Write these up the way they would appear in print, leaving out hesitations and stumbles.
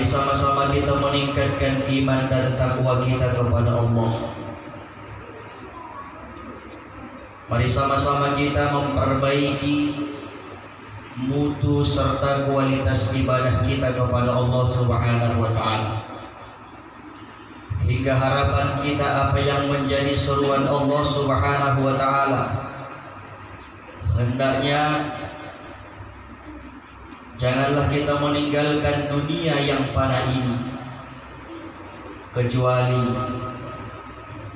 Mari sama-sama kita meningkatkan iman dan takwa kita kepada Allah. Mari sama-sama kita memperbaiki mutu serta kualitas ibadah kita kepada Allah Subhanahu wa Ta'ala, hingga harapan kita apa yang menjadi seruan Allah Subhanahu wa Ta'ala hendaknya janganlah kita meninggalkan dunia yang fana ini kecuali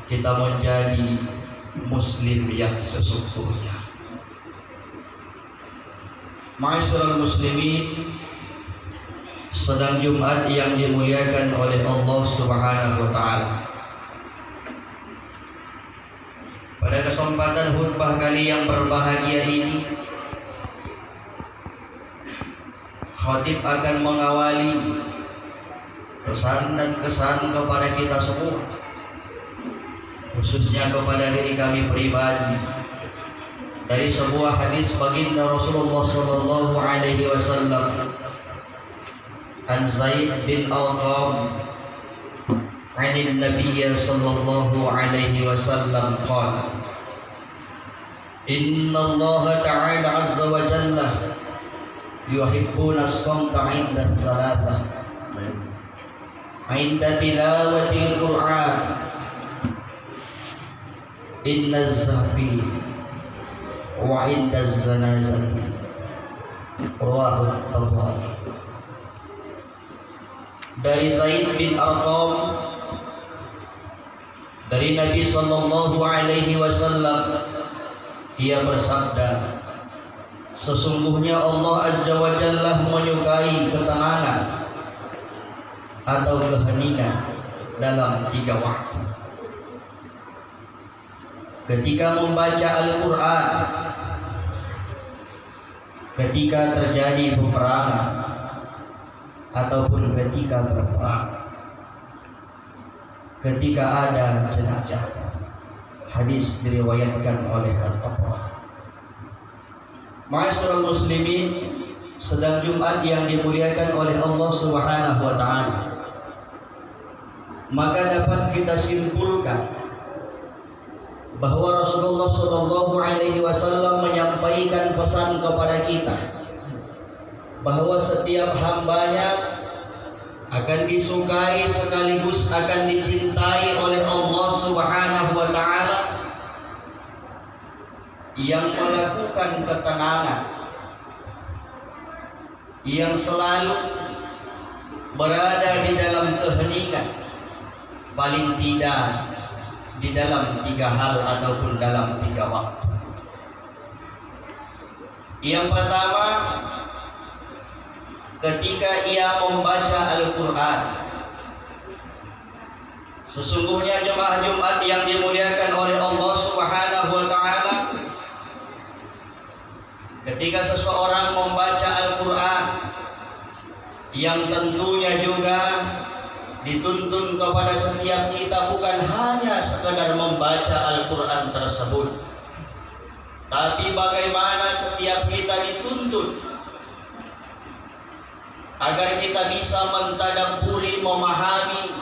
kita menjadi muslim yang sesungguhnya. Ma'asyiral muslimin, sedang Jumat yang dimuliakan oleh Allah Subhanahu wa Ta'ala. Pada kesempatan khutbah kali yang berbahagia ini, khatib akan mengawali pesan dan kesan kepada kita semua, khususnya kepada diri kami pribadi, dari sebuah hadis baginda Rasulullah sallallahu alaihi wasallam, an Zaid bin Arqam an Nabi sallallahu alaihi wasallam qala, inna Allah ta'ala azza wa jalla yuhibbuna as-samta 'inda as-salatah, 'inda tilawatil Qur'an, inna az-zahfi wa 'inda az-zanazati. Rawahu at-Tabari. Dari Zaid bin Arqam, dari Nabi sallallahu alaihi wasallam, ia bersabda, sesungguhnya Allah Azza wa Jalla menyukai ketenangan atau keheningan dalam 3 waktu. Ketika membaca Al-Quran, ketika terjadi peperangan, ataupun ketika berperang, ketika ada jenazah. Hadis diriwayatkan oleh At-Tabari. Ma'asyiral muslimin, sedang Jumat yang dimuliakan oleh Allah Subhanahu wa Ta'ala, maka dapat kita simpulkan bahwa Rasulullah sallallahu alaihi wasallam menyampaikan pesan kepada kita bahwa setiap hambanya akan disukai sekaligus akan dicintai oleh Allah Subhanahu wa Ta'ala yang melakukan ketenangan, yang selalu berada di dalam keheningan, paling tidak di dalam 3 hal ataupun dalam 3 waktu. Yang pertama, ketika ia membaca Al-Quran. Sesungguhnya jemaah Jumat yang dimuliakan oleh Allah Subhanahu wa Ta'ala, ketika seseorang membaca Al-Quran, yang tentunya juga dituntun kepada setiap kita bukan hanya sekedar membaca Al-Quran tersebut, tapi bagaimana setiap kita dituntut agar kita bisa mentadabburi, memahami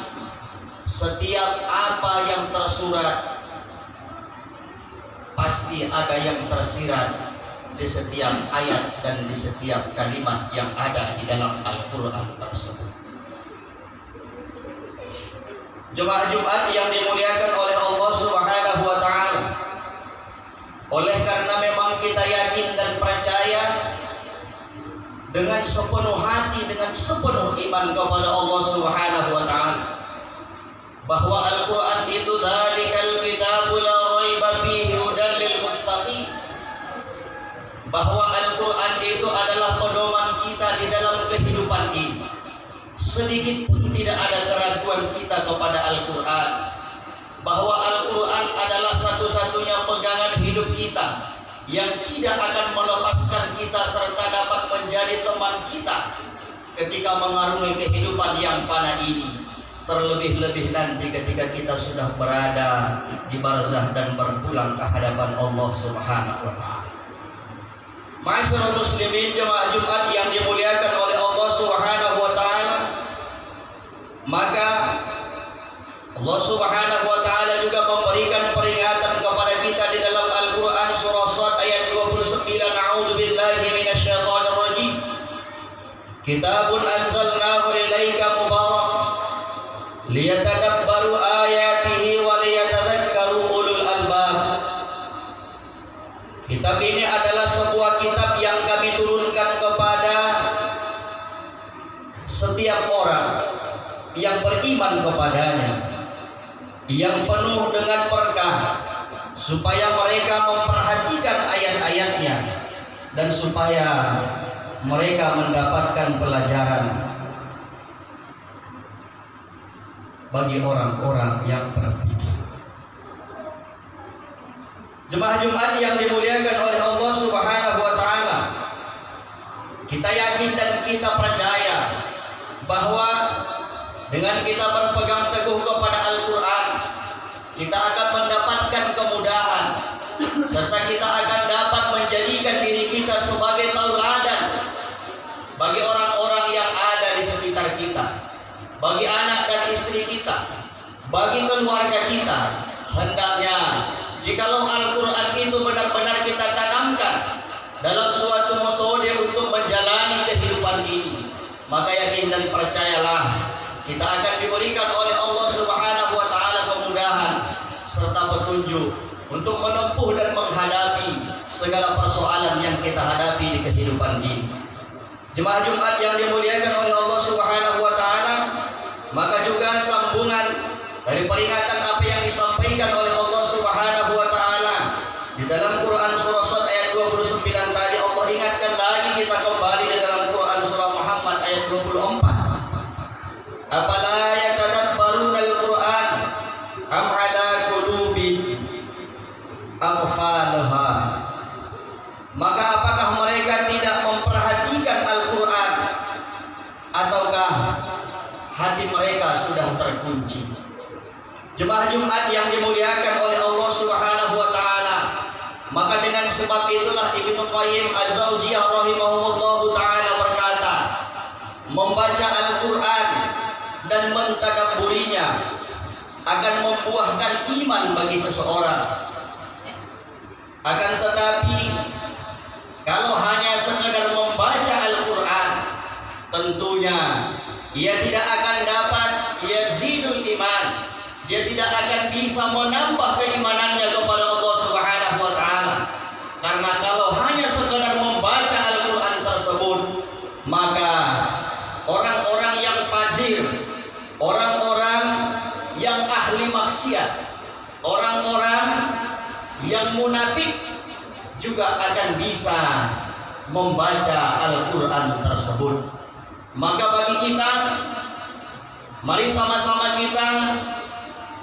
setiap apa yang tersurat. Pasti ada yang tersirat di setiap ayat dan di setiap kalimat yang ada di dalam Al-Quran tersebut. Jemaah Jumat yang dimuliakan oleh Allah Subhanahu wa Ta'ala, oleh karena memang kita yakin dan percaya dengan sepenuh hati, dengan sepenuh iman kepada Allah Subhanahu wa Ta'ala, bahwa Al-Quran itu dzalikal kitabul la raiba fihi hudan lil muttaqin, bahwa Al-Quran itu adalah pedoman kita di dalam kehidupan ini. Sedikit pun tidak ada keraguan kita kepada Al-Quran, bahwa Al-Quran adalah satu-satunya pegangan hidup kita yang tidak akan melepaskan kita serta dapat menjadi teman kita ketika mengarungi kehidupan yang fana ini. Terlebih-lebih nanti ketika kita sudah berada di barzah dan berpulang ke hadapan Allah Subhanahu wa Ta'ala. Ma'asyiral muslimin, jemaah Jumat yang dimuliakan oleh Allah Subhanahu wa Ta'ala, kitabun anzalnahu ilaika mubarak liyatadabbaru ayatihi wa liyatadhakkaru ulul albab. Kitab ini adalah sebuah kitab yang kami turunkan kepada setiap orang yang beriman kepadanya, yang penuh dengan berkah, supaya mereka memperhatikan ayat-ayatnya dan supaya mereka mendapatkan pelajaran bagi orang-orang yang berpikir. Jemaah Jumat yang dimuliakan oleh Allah Subhanahu wa taala, kita yakin dan kita percaya bahwa dengan kita berpegang teguh kepada Al-Quran, kita akan mendapatkan kemudahan, serta kita akan dapat menjadikan diri kita sebagai tauladan bagi orang-orang yang ada di sekitar kita, bagi anak dan istri kita, bagi keluarga kita. Hendaknya jikalau Al-Quran itu benar-benar kita tanamkan dalam suatu metode untuk menjalani kehidupan ini, maka yakin dan percayalah kita akan diberikan oleh Allah Subhanahu wa taala kemudahan serta petunjuk untuk menempuh dan menghadapi segala persoalan yang kita hadapi di kehidupan ini. Jemaah Jumat yang dimuliakan oleh Allah Subhanahu wa taala, maka juga sambungan dari peringatan apa yang disampaikan oleh Allah Subhanahu wa taala di dalam Quran surah Sad ayat 29 tadi. Allah ingatkan lagi kita kembali di dalam Quran surah Muhammad ayat 24. Apala yatadabbaruna al-Quran am ala qulubin aqfalaha. Maka apakah mereka tidak memperhatikan Al-Quran, ataukah hati mereka sudah terkunci? Jemaah Jumat yang dimuliakan oleh Allah Subhanahu wa taala, maka dengan sebab itulah Ibnu Qayyim Az-Jauziyah rahimahullahu taala berkata, membaca Al-Quran dan mentadabburinya akan membuahkan iman bagi seseorang. Akan tetapi kalau hanya sekedar membaca Al-Quran, tentunya ia tidak akan dapat yazidul iman, dia tidak akan bisa menambah keimanannya kepada Allah Subhanahu wa taala. Karena kalau hanya sekedar membaca Al-Quran tersebut, maka orang-orang yang fajir, orang-orang yang ahli maksiat, orang-orang yang munafik juga akan bisa membaca Al-Quran tersebut. Maka bagi kita, mari sama-sama kita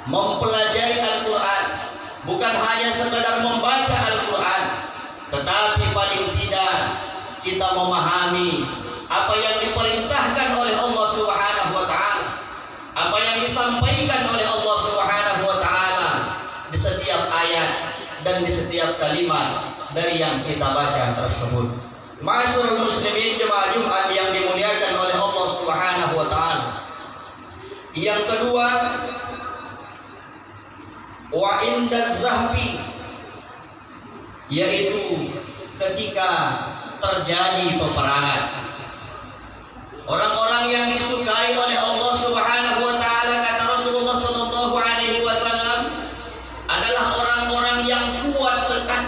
mempelajari Al-Quran, bukan hanya sekedar membaca Al-Quran, tetapi paling tidak kita memahami apa yang diperintahkan oleh Allah Subhanahu wa taala, apa yang disampaikan oleh Allah Subhanahu wa taala di setiap ayat dan di setiap kalimat dari yang kita baca tersebut. Ma'asyiral muslimin jemaah Jumat yang dimuliakan oleh Allah Subhanahu wa taala. Yang kedua, wa indaz zahfi, yaitu ketika terjadi peperangan. Orang-orang yang disukai oleh Allah Subhanahu wa taala, kata Rasulullah sallallahu alaihi wasallam, adalah orang-orang yang kuat tekad,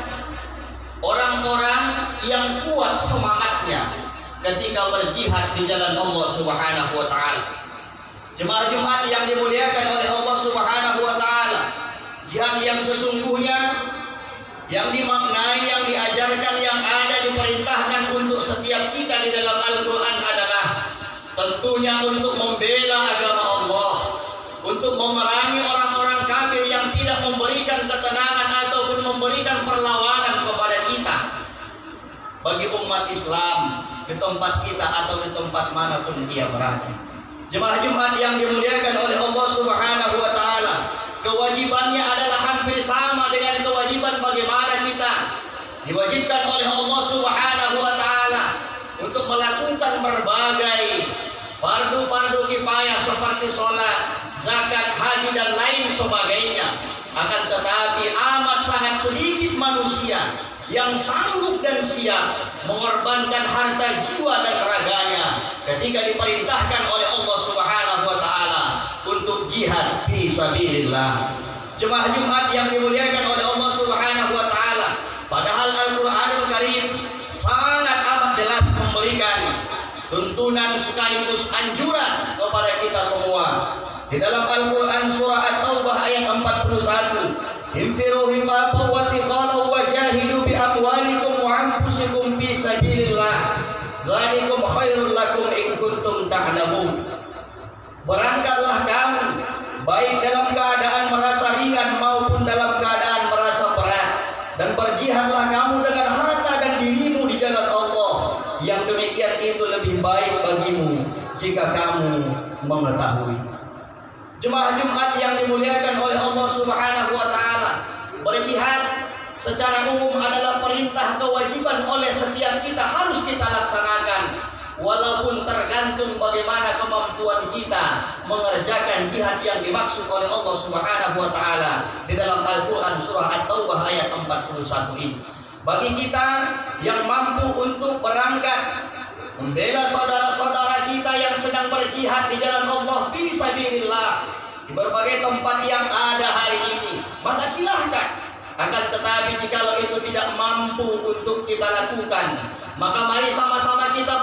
orang-orang yang kuat semangatnya ketika berjihad di jalan Allah Subhanahu wa taala. Jemaah Jumat yang dimuliakan oleh Allah Subhanahu wa taala, jihad yang sesungguhnya, yang dimaknai, yang diajarkan, yang ada diperintahkan untuk setiap kita di dalam Al-Quran adalah tentunya untuk membela agama Allah, untuk memerangi orang-orang kafir yang tidak memberikan ketenangan ataupun memberikan perlawanan kepada kita, bagi umat Islam di tempat kita atau di tempat manapun ia berada. Jemaah Jumat yang dimuliakan oleh Allah Subhanahu wa taala, kewajibannya adalah hampir sama dengan kewajiban bagaimana kita diwajibkan oleh Allah Subhanahu wa taala untuk melakukan berbagai fardu-fardu kifayah seperti sholat, zakat, haji dan lain sebagainya. Akan tetapi amat sangat sedikit manusia yang sanggup dan siap mengorbankan harta, jiwa dan raganya ketika diperintahkan oleh Allah Subhanahu wa taala untuk jihad fi sabilillah. Jemaah Jumat yang dimuliakan oleh Allah Subhanahu wa taala, padahal Al-Qur'anul Karim sangat amat jelas memberikan tuntunan sekaligus anjuran kepada kita semua. Di dalam Al-Qur'an surah At-Taubah ayat 41, infiru hifafan wa thiqalan wa jahidu bi amwalikum wa anfusikum fi sabilillah dzalikum khairul lakum in kuntum ta'lamun. Berangkatlah kamu baik dalam keadaan merasa ringan maupun dalam keadaan merasa berat, dan berjihadlah kamu dengan harta dan dirimu di jalan Allah, yang demikian itu lebih baik bagimu jika kamu mengetahui. Jemaah Jumat yang dimuliakan oleh Allah Subhanahu wa taala, berjihad secara umum adalah perintah kewajiban oleh setiap kita, harus kita laksanakan, walaupun tergantung bagaimana kemampuan kita mengerjakan jihad yang dimaksud oleh Allah Subhanahu wa taala di dalam Al-Qur'an surah At-Taubah ayat 41 ini. Bagi kita yang mampu untuk berangkat membela saudara-saudara kita yang sedang berjihad di jalan Allah fi sabilillah di berbagai tempat yang ada hari ini, maka silahkan. Akan tetapi jikalau itu tidak mampu untuk kita lakukan, maka mari sama-sama kita